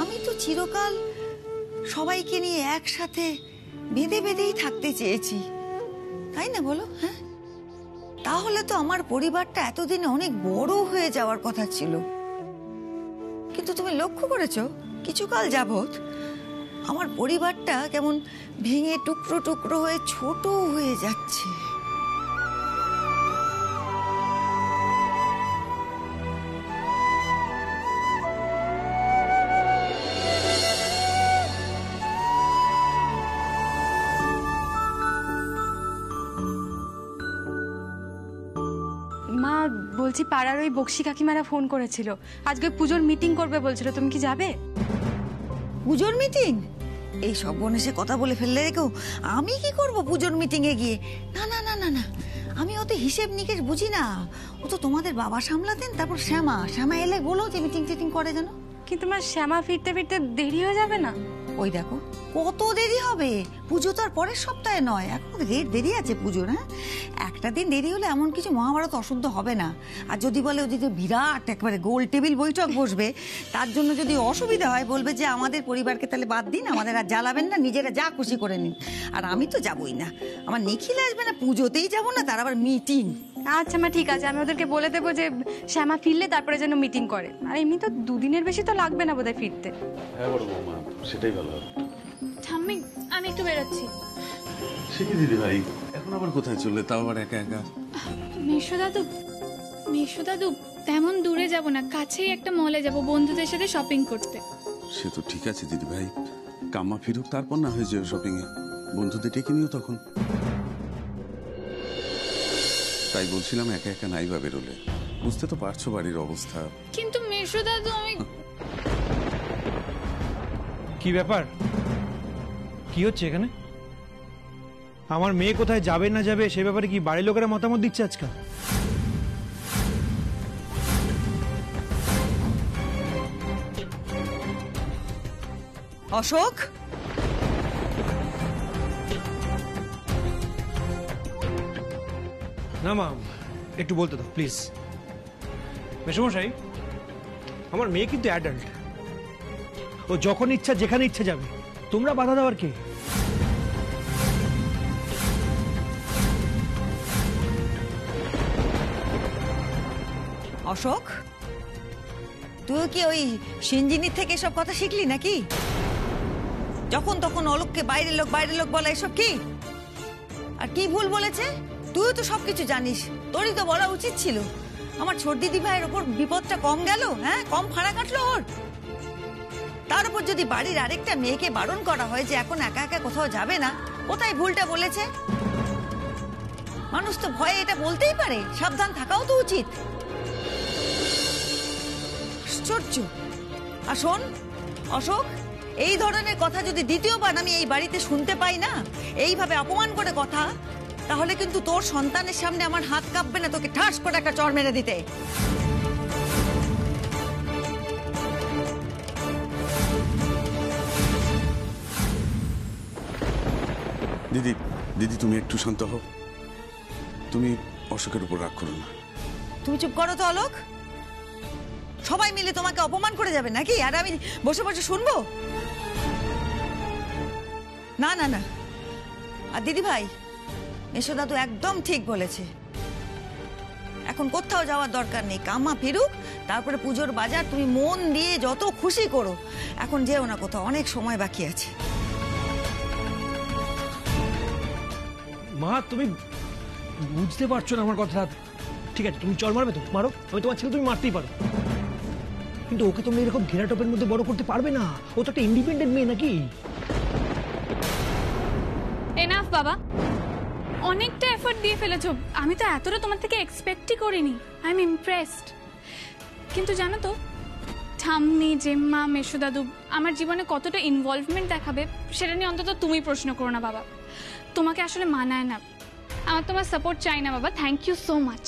আমি তো চিরকাল সবাইকে নিয়ে একসাথে বেঁধে বেঁধেই থাকতে চেয়েছি, তাই না বলো? হ্যাঁ, তাহলে তো আমার পরিবারটা এতদিনে অনেক বড় হয়ে যাওয়ার কথা ছিল। কিন্তু তুমি লক্ষ্য করেছো কিছুকাল যাবত আমার পরিবারটা কেমন ভেঙে টুকরো টুকরো হয়ে ছোট হয়ে যাচ্ছে। মা বলছি পাড়ার ওই বক্সি কাকিমারা ফোন করেছিল, আজকে পুজোর মিটিং করবে বলছিল, তুমি কি যাবে? পুজোর মিটিং? এই সব গণেশে কথা বলে ফেললে রেখো, আমি কি করব পুজোর মিটিং এ গিয়ে? না না না না না, আমি অত হিসেব নিকেশ বুঝি না। ও তো তোমাদের বাবা সামলাতেন, তারপর শ্যামা এলে বলো যে মিটিং টিটিং করে যেন। কিন্তু মা শ্যামা ফিরতে ফিরতে দেরি হয়ে যাবে না? ওই দেখো কত দেরি হবে, পুজো তো আর পরের সপ্তাহে নয়, এখন রেট দেরি আছে পুজোর। হ্যাঁ, একটা দিন দেরি হলে এমন কিছু মহাভারত অশুদ্ধ হবে না। আর যদি বলে ওদিকে বিরাট একবারে গোল টেবিল বৈঠক বসবে, তার জন্য যদি অসুবিধা হয় বলবে যে আমাদের পরিবারকে তাহলে বাদ দিন, আমাদের আর জ্বালাবেন না, নিজেরা যা খুশি করে নিন। আর আমি তো যাবই না, আমার নিখিল আসবে না, পুজোতেই যাবো না, তার আবার মিটিং। আচ্ছা মা ঠিক আছে, আমি ওদেরকে বলে দেবো যে শ্যামা ফিরলে তারপরে যেন মিটিং করে। আর এমনি তো দুদিনের বেশি তো লাগবে না বোধহয় ফিরতে। হ্যাঁ বড় বৌমা, সেটাই ভালো হবে। ঠাম্মি আমি একটু বেরোচ্ছি। সে কি দিদি ভাই, এখন আবার কোথায় চললে, তাও আবার একা একা? মেশো দাদু তেমন দূরে যাব না, কাছেই একটা মলে যাব বন্ধুদের সাথে শপিং করতে। সে তো ঠিক আছে দিদি ভাই, কাম্মা ফিরুক তারপর না হয়ে যাবে শপিং এ, বন্ধুদের ডেকে নিও তখন। তাই বলছিলাম একা একা নাই বা বেরোলে, বুঝতে তো পারছো বাড়ির অবস্থা। কিন্তু মেশো দাদু আমি... কি ব্যাপার, কি হচ্ছে এখানে? আমার মেয়ে কোথায় যাবে না যাবে সে ব্যাপারে কি বাড়ির লোকেরা মতামত দিচ্ছে আজকাল? অশোক, না মা, একটু বলতে দাও প্লিজ। মেসমশাই, আমার মেয়ে কিন্তু অ্যাডাল্ট, ও যখন ইচ্ছা যেখানে ইচ্ছা যাবে, তোমরা বাধা দেওয়ার কে? অশোক, তুই কি ওই সিঞ্জিনির থেকে এসব কথা শিখলি নাকি? যখন তখন অলোককে বাইরের লোক বলা, এসব কি? আর কি ভুল বলেছে? তুইও তো সবকিছু জানিস, তোরই তো বলা উচিত ছিল। আমার ছোট দিদি ভাইয়ের ওপর বিপদটা কম গেল? হ্যাঁ, কম ফাঁড়া কাটলো ওর? তার উপর যদি বাড়ির আরেকটা মেয়েকে বারণ করা হয় যে এখন একা একা কোথাও যাবে না, কোথায় ভুলটা বলেছে? মানুষ তো ভয়ে এটা বলতেই পারে, সাবধান থাকাও তো উচিত। আশ্চর্য। আর শোন অশোক, এই ধরনের কথা যদি দ্বিতীয়বার আমি এই বাড়িতে শুনতে পাই না, এইভাবে অপমান করে কথা, তাহলে কিন্তু তোর সন্তানের সামনে আমার হাত কাঁপবে না তোকে ঠাস করে একটা চড় মেরে দিতে। দিদি দিদি তুমি একটু শান্ত হও, তুমি অশোকের উপর রাগ করো না। তুমি চুপ করো তো অলোক, সবাই মিলে তোমাকে অপমান করে যাবে নাকি, আর আমি বসে বসে শুনবো? না না না। আর দিদি ভাই, মেশো দাদু একদম ঠিক বলেছে, এখন কোথাও যাওয়ার দরকার নেই, কাম্মা ফিরুক, তারপরে পুজোর বাজার তুমি মন দিয়ে যত খুশি করো, এখন যেও না কোথাও, অনেক সময় বাকি আছে। মা তুমি বুঝতে পারছো না আমার কথা। ঠিক আছে, তুমি চল মারবে তো মারো, আমি তোমার ছেলে, তুমি মারতেই পারো, কিন্তু ওকে তুমি এরকম ঘেরাটোপের মধ্যে বড় করতে পারবে না, ও তো একটা ইন্ডিপেন্ডেন্ট মেয়ে নাকি। এনাফ বাবা, অনেকটা এফোর্ট দিয়ে ফেলেছো, আমি তো এতটা তোমার থেকে এক্সপেক্টই করিনি। I am impressed. কিন্তু জানো তো, ঠাম্মি, জেম্মা, মেশো দাদু আমার জীবনে কতটা ইনভলভমেন্ট দেখাবে সেটা নিয়ে অন্তত তুমি প্রশ্ন করো না বাবা। তোমাকে আসলে মানায় না, আমার তোমার সাপোর্ট চাই না বাবা। Thank you so much.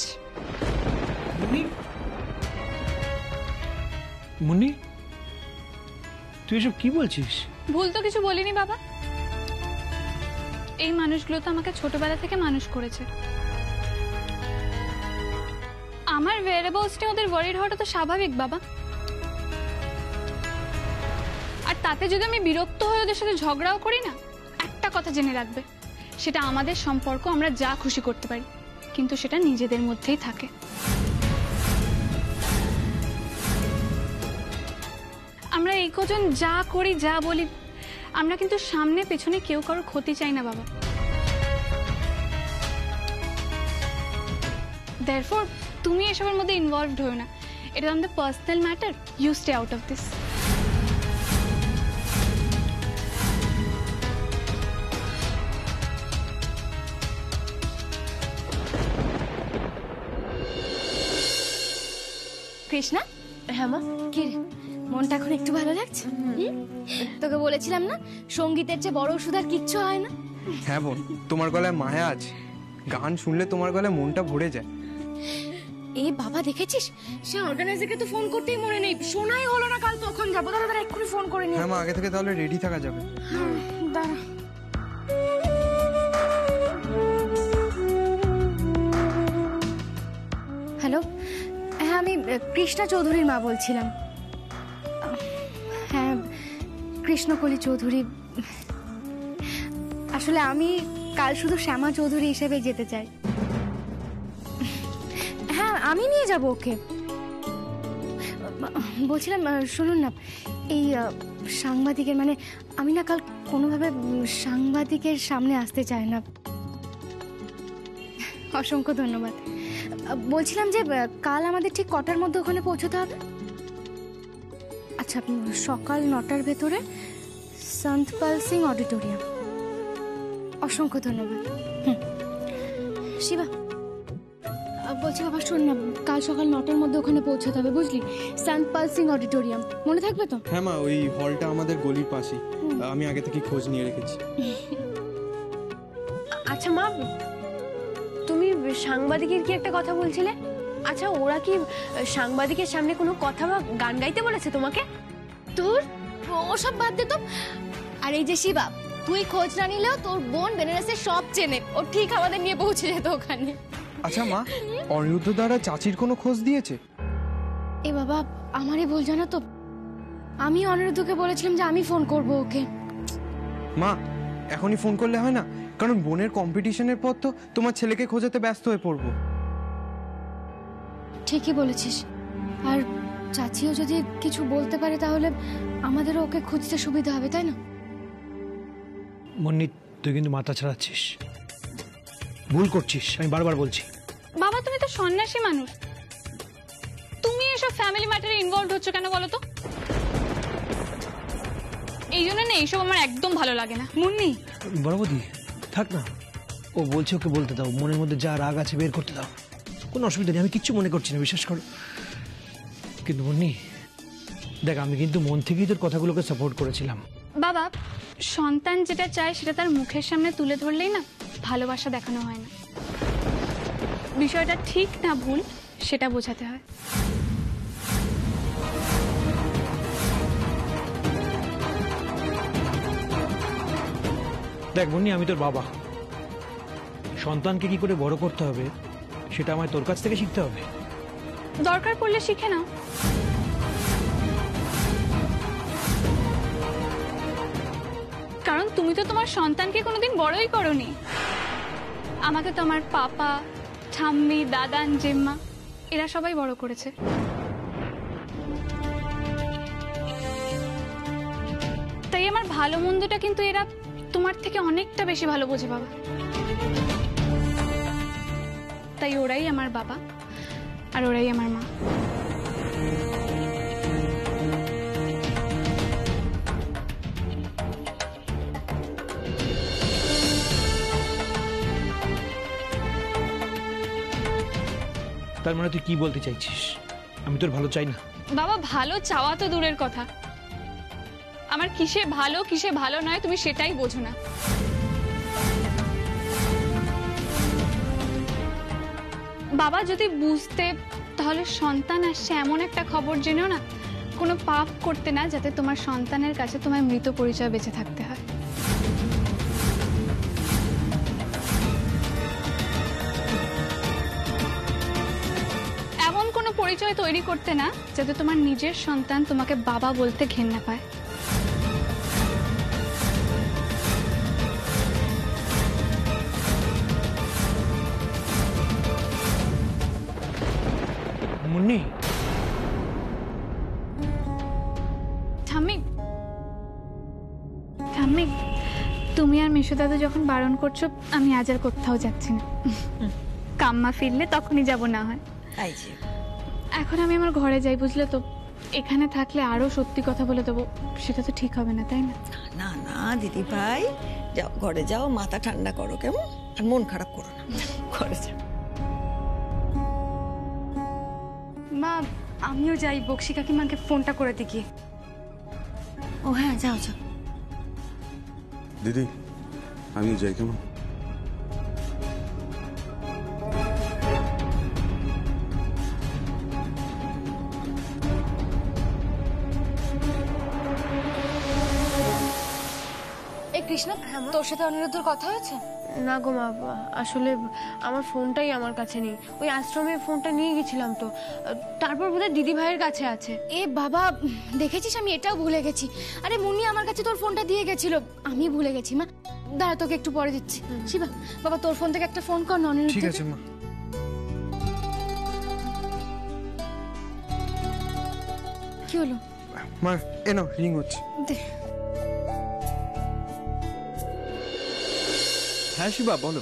Munni, তুই এসব কি বলছিস? ভুল তো কিছু বলিনি বাবা, এই মানুষগুলো তো আমাকে ছোটবেলা থেকে মানুষ করেছে। আমার ভেরিয়েবলস নিয়ে ওদের ওয়ারিড হওয়াটা তো স্বাভাবিক বাবা। আর তাতে যদি আমি বিরক্ত হয়ে ওদের সাথে ঝগড়াও করি না, একটা কথা জেনে রাখবে, সেটা আমাদের সম্পর্ক আমরা যা খুশি করতে পারি, কিন্তু সেটা নিজেদের মধ্যেই থাকে। আমরা এই কজন যা করি যা বলি, আমরা কিন্তু সামনে পেছনে কেউ কারোর ক্ষতি চাই না বাবা। Therefore, তুমি এসবের মধ্যে ইনভলভড হও না। এটা আমাদের personal matter, you stay out of this. Krishna, হ্যাঁ মা, কি রে মনটা এখন একটু ভালো লাগছে? তোকে বলেছিলাম না সঙ্গীতের চেয়ে বড় ওষুধ আর কিচ্ছু হয় না। হ্যাঁ বোন, তোমার গলায় মায়া আছে, গান শুনলে তোমার গলায় মনটা ভরে যায়। এ বাবা, দেখেছিস সে অর্গানাইজারকে তো ফোন করতেই মনে নেই, শোনাই হলো না কাল তখন যাবো। দাদা এক্ষুনি ফোন করে নি। হ্যাঁ মা, আগে থেকে তাহলে রেডি থাকা যাবে। দাঁড়া, হ্যালো, হ্যাঁ আমি কৃষ্ণা চৌধুরীর মা বলছিলাম। হ্যাঁ, কৃষ্ণকলি চৌধুরী। আসলে আমি কাল শুধু শ্যামা চৌধুরী হিসেবে যেতে চাই। হ্যাঁ, আমি নিয়ে যাব ওকে। বলছিলাম শুনুন না, এই সাংবাদিকের মানে আমি না কাল কোনোভাবে সাংবাদিকের সামনে আসতে চাই না। অসংখ্য ধন্যবাদ। বলছিলাম যে কাল আমাদের ঠিক কটার মধ্যে ওখানে পৌঁছতে হবে? আচ্ছা, সকাল 9টার ভেতরে সন্তপাল সিং অডিটোরিয়াম। অসংখ্য ধন্যবাদ। শিবা, বলছি বাবা শোন না, কাল সকাল 9টার মধ্যে ওখানে পৌঁছতে হবে, বুঝলি? সন্তপাল সিং অডিটোরিয়াম, মনে থাকবে তো? হ্যাঁ মা, ওই হলটা আমাদের গলির পাশেই, আমি আগে থেকে খোঁজ নিয়ে রেখেছি। আচ্ছা মা, তুমি সাংবাদিকের কি একটা কথা বলছিলে? আচ্ছা, ওরা কি সাংবাদিকের সামনে কোনো কথা বা গান গাইতে বলেছে তোমাকে? তোর ওসব বাদ দে তো। আর এই যে শিবা, তুই খোঁজ না নিলেও তোর বোন বেনারসের সব চেনে, ও ঠিক আমাদের নিয়ে পৌঁছে যেত ওখানে। আচ্ছা মা, অনিরুদ্ধ দ্বারা চাচির কোনো খোঁজ দিয়েছে? এ বাবা, আমারই ভুল জানো তো, আমি অনিরুদ্ধকে বলেছিলাম যে আমি ফোন করব ওকে। মা, এখনই ফোন করলে হয় না? কারণ বোনের কম্পিটিশনের পর তো তোমার ছেলেকে খোঁজাতে ব্যস্ত হয়ে পড়বো। ঠিকই বলেছিস। আর চাচিও যদি কিছু বলতে পারে তাহলে আমাদেরও ওকে খুঁজতে সুবিধা হবে, তাই না? মন্নি, তুই কিন্তু মাথা ছাড়াচ্ছিস, ভুল করছিস, আমি বারবার বলছি। বাবা, তুমি তো সন্ন্যাসী মানুষ, তুমি এসব ফ্যামিলি ম্যাটারে ইনভলভ হচ্ছ কেন বলো তো? এই জন্য না, এইসব আমার একদম ভালো লাগে না। মুন্নি, বড়বদি থাক না, ও বলছে, ওকে বলতে দাও, মনের মধ্যে যা রাগ আছে বের করতে দাও, কোনো অসুবিধা নেই, আমি কিচ্ছু মনে করছি না, বিশ্বাস করো। কিন্তু মুন্নি দেখ, আমি কিন্তু মন থেকেই তোর কথাগুলোকে সাপোর্ট করেছিলাম। বাবা, সন্তান যেটা চায় সেটা তার মুখের সামনে তুলে ধরলেই না ভালোবাসা দেখানো হয় না, বিষয়টা ঠিক না ভুল সেটা বোঝাতে হয়। দেখ মুন্নি, আমি তোর বাবা, সন্তানকে কি করে বড় করতে হবে সেটা আমায় তোর কাছ থেকে শিখতে হবে। দরকার পড়লে শিখে নাও। কারণ তুমি তো তোমার সন্তানকে কোনোদিন বড়ই করোনি। আমাকে তো আমার পাপা, ঠাম্মি, দাদান, জেম্মা এরা সবাই বড় করেছে। তাই আমার ভালো মন্দটা কিন্তু এরা তোমার থেকে অনেকটা বেশি ভালো বোঝে বাবা। তাই ওরাই আমার বাবা আর ওরাই আমার মা। তার মানে তুই কি বলতে চাইছিস? আমি তোর ভালো চাই না? বাবা, ভালো চাওয়া তো দূরের কথা, আমার কিসে ভালো কিসে ভালো নয় তুমি সেটাই বোঝো না। বাবা, যদি বুঝতে তাহলে সন্তান আসছে এমন একটা খবর জেনেও না কোনো পাপ করতে না, যাতে তোমার সন্তানের কাছে তোমার মৃত পরিচয় বেঁচে থাকতে হয়। এমন পরিচয় তৈরি করতে না, যাতে তোমার নিজের সন্তান তোমাকে বাবা বলতে ঘেন্না পায়। মুন্নি, ঠাম্মি, ঠাম্মি, তুমি আর মেশো দাদু যখন বারণ করছো, আমি আজ আর কোথাও যাচ্ছি না। কাম্মা ফিরলে তখনই যাব না হয়। তাই যে এখন আমি আমার ঘরে যাই, বুঝলে তো? এখানে থাকলে আরো সত্যি কথা বলে দেবো, সেটা তো ঠিক হবে না, তাই না? না না দিদি ভাই, যাও ঘরে যাও, মাথা ঠান্ডা করো কেমন, আর মন খারাপ করো না, ঘরে যাও। মা, আমিও যাই, বক্সি কাকিমাকে ফোনটা করে দিই। ও হ্যাঁ, যাও যাও। দিদি আমিও যাই কেমন। এই কৃষ্ণা, তোর সাথে অনিরুদ্ধর কথা হয়েছে? না গো মা, আসলে আমার ফোনটাই আমার কাছে নেই। ওই আশ্রমে ফোনটা নিয়ে গেছিলাম তো, তারপর বোধহয় দিদি ভাইয়ের কাছে আছে। এ বাবা, দেখেছিস আমি এটাও ভুলে গেছি। আরে মুন্নি আমার কাছে তোর ফোনটা দিয়ে গেছিল, আমি ভুলে গেছি। মা দাঁড়া, তোকে একটু পরে দিচ্ছি। শিবা বাবা, তোর ফোন থেকে একটা ফোন কর না ঠিক অনিরুদ্ধকে। আছে মা। কি হলো? মা এনো, রিং হচ্ছে। দে। হ্যাঁ শিবা বলো।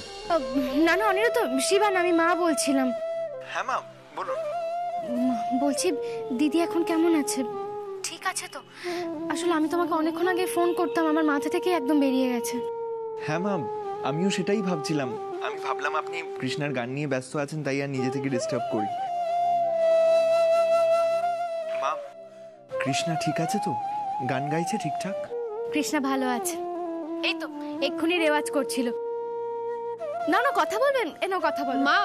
না না অনিরুদ্ধ, শিবা না, আমি মা বলছিলাম। হ্যাঁ মা বলো। বলছি দিদি এখন কেমন আছে? ঠিক আছে তো? আসলে আমি তোমাকে অনেকক্ষণ আগে ফোন করতাম, আমার মাথা থেকে একদম বেরিয়ে গেছে। হ্যাঁ ম্যাম, আমিও সেটাই ভাবছিলাম। আমি ভাবলাম আপনি কৃষ্ণার গান নিয়ে ব্যস্ত আছেন, তাই আর নিজে থেকে ডিস্টার্ব করি। মা, কৃষ্ণা ঠিক আছে তো? গান গাইছে ঠিকঠাক? কৃষ্ণা ভালো আছে, এই তো এক্ষুনি রেওয়াজ করছিল। না না, কথা বলবেন? এনো কথা বল। মা,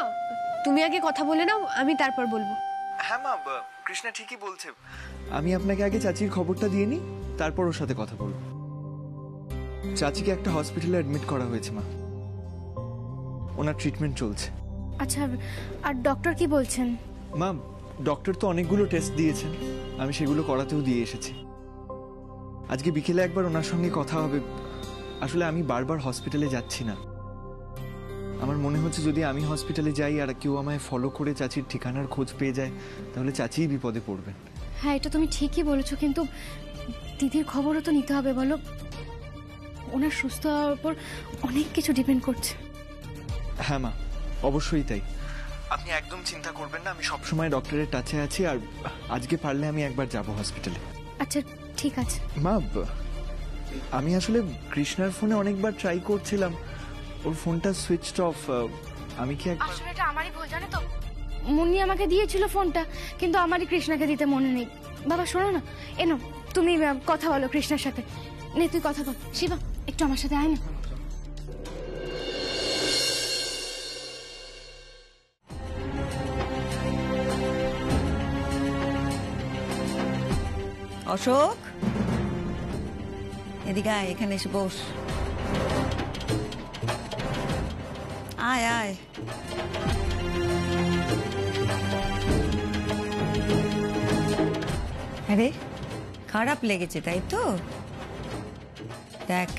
তুমি আগে কথা বলে নাও, আমি তারপর বলবো। হ্যাঁ মা, কৃষ্ণা ঠিকই বলছে। আমি আপনাকে আগে চাচির খবরটা দিয়ে নিই, তারপর ওর সাথে কথা বলবো। চাচিকে একটা হসপিটালে অ্যাডমিট করা হয়েছে মা, ওনার ট্রিটমেন্ট চলছে। আচ্ছা, আর ডক্টর কি বলছেন? মা, ডক্টর তো অনেকগুলো টেস্ট দিয়েছেন, আমি সেগুলো করাতেও দিয়ে এসেছি। আজকে বিকেলে একবার ওনার সঙ্গে কথা হবে। আসলে আমি বারবার হসপিটালে যাচ্ছি না, আমার মনে হচ্ছে যদি আমি হসপিটালে যাই আর কেউ আমায় ফলো করে চাচির ঠিকানার খোঁজ পেয়ে যায়, তাহলে চাচিই বিপদে পড়বেন। হ্যাঁ, এটা তুমি ঠিকই বলেছো, কিন্তু দিদির খবরও তো নিতে হবে বলো। ওনার সুস্থ হওয়ার উপর অনেক কিছু ডিপেন্ড করছে। হ্যাঁ মা, অবশ্যই তাই। আপনি একদম চিন্তা করবেন না, আমি সবসময় ডক্টরের টাচে আছি, আর আজকে পারলে আমি একবার যাব হসপিটালে। আচ্ছা ঠিক আছে। মা, আমি আসলে কৃষ্ণার ফোনে অনেকবার ট্রাই করছিলাম, ওর ফোনটা সুইচড অফ। আমি কি একবার... আসলে এটা আমারই ভুল, জানো তো? মুন্নি আমাকে দিয়েছিল ফোনটা, কিন্তু আমারই কৃষ্ণাকে দিতে মনে নেই। বাবা শোনো না, এনো তুমি কথা বলো কৃষ্ণার সাথে। নে তুই কথা বল। শিবা একটু আমার সাথে আয় না। অশোক, এদিকে আয়, এখানে এসে বস। আয় আয়। আরে খারাপ লেগেছে তাই তো? দেখ,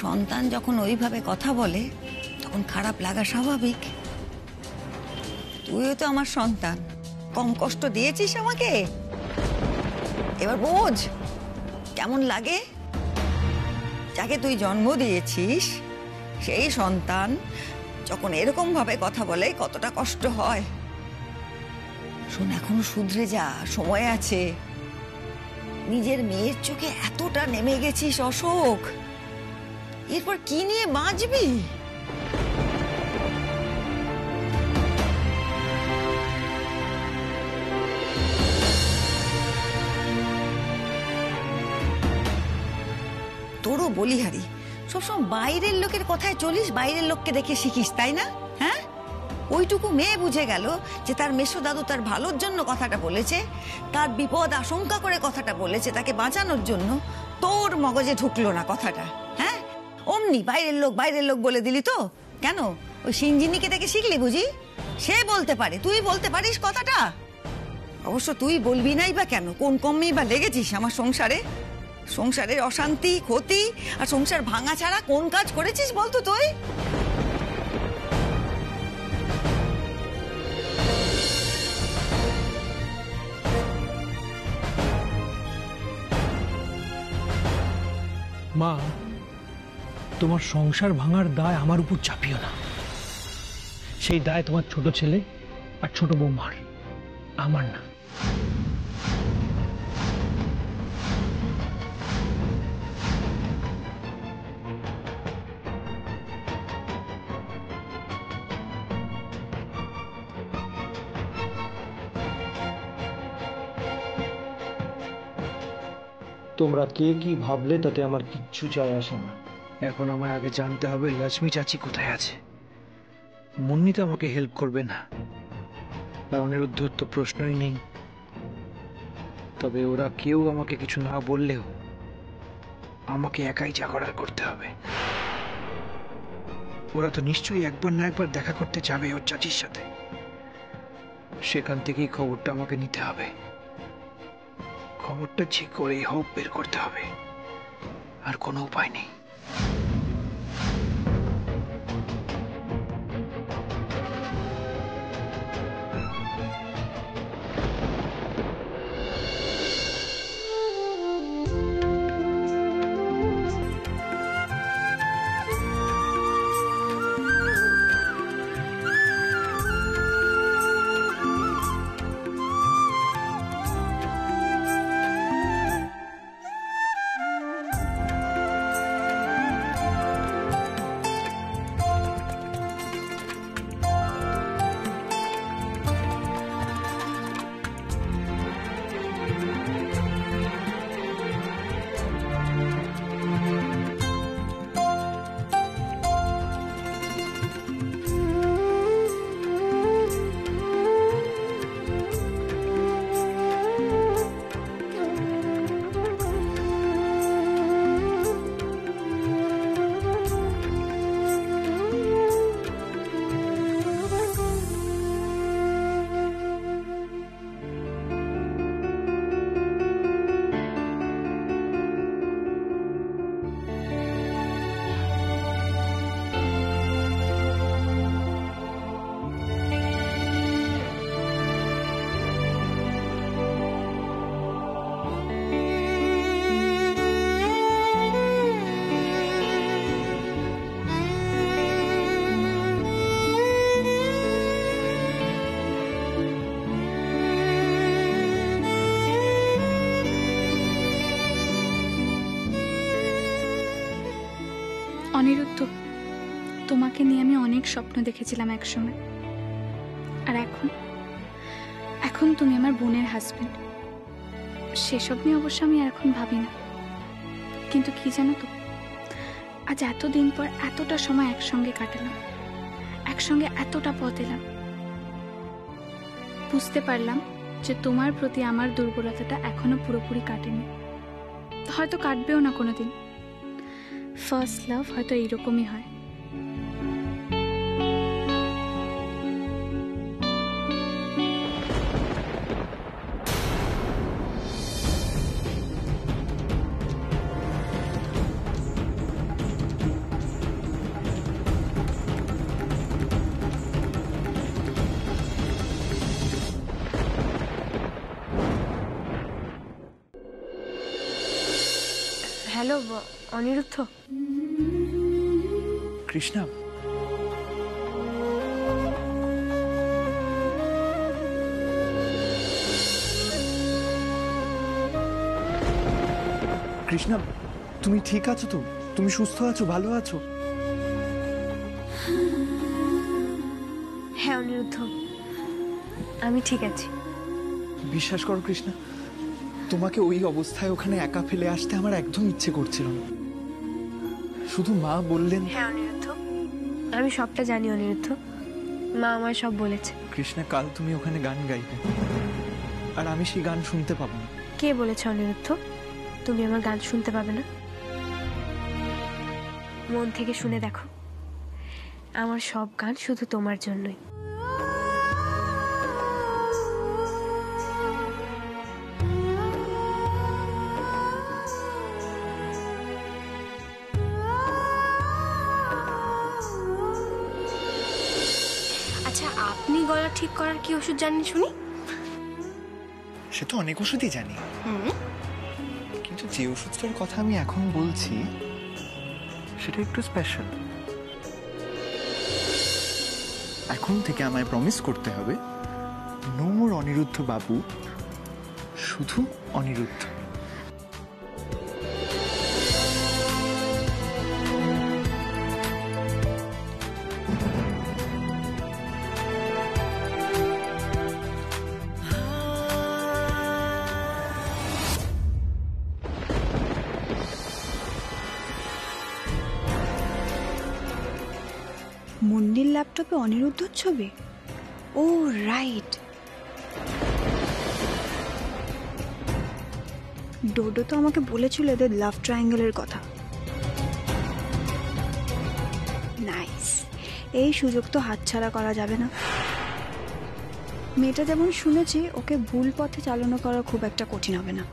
সন্তান যখন ওইভাবে কথা বলে তখন খারাপ লাগা স্বাভাবিক। তুইও তো আমার সন্তান, কম কষ্ট দিয়েছিস আমাকে, এবার বোঝ কেমন লাগে। যাকে তুই জন্ম দিয়েছিস সেই সন্তান যখন এরকম ভাবে কথা বলে কতটা কষ্ট হয়। শোন, এখনো শুধরে যা, সময় আছে। নিজের মেয়ের চোখে এতটা নেমে গেছিস অশোক, এরপর কি নিয়ে বাঁচবি? তোরও বলিহারি, সবসময় বাইরের লোকের কথায় চলিস, বাইরের লোককে দেখে শিখিস, তাই না? হ্যাঁ, ওইটুকু মেয়ে বুঝে গেল যে তার মেসো দাদু তার ভালোর জন্য কথাটা বলেছে, তার বিপদ আশঙ্কা করে কথাটা বলেছে, তাকে বাঁচানোর জন্য। তোর মগজে ঢুকলো না কথাটা? হ্যাঁ, অমনি বাইরের লোক বলে দিলি তো? কেন, ওই সিঞ্জিনিকে দেখে শিখলি বুঝি? সে বলতে পারে, তুই বলতে পারিস কথাটা? অবশ্য তুই বলবি নাই বা কেন? কোন কমেই বা লেগেছিস আমার সংসারে? সংসারের অশান্তি, ক্ষতি আর সংসার ভাঙা ছাড়া কোন কাজ করেছিস বলতো তুই? মা, তোমার সংসার ভাঙার দায় আমার উপর চাপিও না। সেই দায় তোমার ছোট ছেলে আর ছোট বৌমার, আমার না। তোমরা কে কি ভাবলে তাতে আমার কিচ্ছু যায় আসে না। এখন আমার আগে জানতে হবে লক্ষ্মী চাচি কোথায় আছে। মুন্নি তো আমাকে হেল্প করবে না, আর অনিরুদ্ধর তো প্রশ্নই নেই। তবে ওরা কেউ আমাকে কিছু না বললেও আমাকে একাই যা করার করতে হবে। ওরা তো নিশ্চয়ই একবার না একবার দেখা করতে যাবে ওর চাচির সাথে। সেখান থেকেই খবরটা আমাকে নিতে হবে। খবরটা যে করেই হোক বের করতে হবে, আর কোনো উপায় নেই। অনিরুদ্ধ, তোমাকে নিয়ে আমি অনেক স্বপ্ন দেখেছিলাম একসময়, আর এখন তুমি আমার বোনের হাজবেন্ড। সেসব নিয়ে অবশ্য আমি এখন ভাবি না, কিন্তু কি জানো তো, আজ এতদিন পর এতটা সময় একসঙ্গে কাটালাম, একসঙ্গে এতটা পথ এলাম, বুঝতে পারলাম যে তোমার প্রতি আমার দুর্বলতাটা এখনো পুরোপুরি কাটেনি, হয়তো কাটবেও না কোনোদিন। ফার্স্ট লাভ হয়তো এইরকমই হয়। হ্যালো অনিরুদ্ধ। কৃষ্ণা, কৃষ্ণা, তুমি ঠিক আছো তো? তুমি সুস্থ আছো, ভালো আছো? হ্যাঁ অনিরুদ্ধ, আমি ঠিক আছি। বিশ্বাস করো কৃষ্ণা, তোমাকে ওই অবস্থায় ওখানে একা ফেলে আসতে আমার একদম ইচ্ছে করছিল না। শুধু মা বললেন। হ্যাঁ অনিরুদ্ধ, আমি সবটা জানি অনিরুদ্ধ, মা আমার সব বলেছে। কৃষ্ণা, কাল তুমি ওখানে গান গাইবে, আর আমি সেই গান শুনতে পাবো না। কে বলেছে অনিরুদ্ধ তুমি আমার গান শুনতে পাবে না? মন থেকে শুনে দেখো, আমার সব গান শুধু তোমার জন্যই। গলা ঠিক করার কি ওষুধ জানেন শুনি? সে তো অনেক ওষুধই জানি, কিন্তু যে ওষুধটার কথা আমি এখন বলছি সেটা একটু স্পেশাল। এখন থেকে আমায় প্রমিস করতে হবে, নো মোর অনিরুদ্ধ বাবু, শুধু অনিরুদ্ধ। মুন্নির ল্যাপটপে অনিরুদ্ধর ছবি? ও রাইট, ডোডো তো আমাকে বলেছিল এদের লাভ ট্রায়াঙ্গেলের কথা। নাইস, এই সুযোগ তো হাতছাড়া করা যাবে না। মেয়েটা যেমন শুনেছি, ওকে ভুল পথে চালনা করা খুব একটা কঠিন হবে না।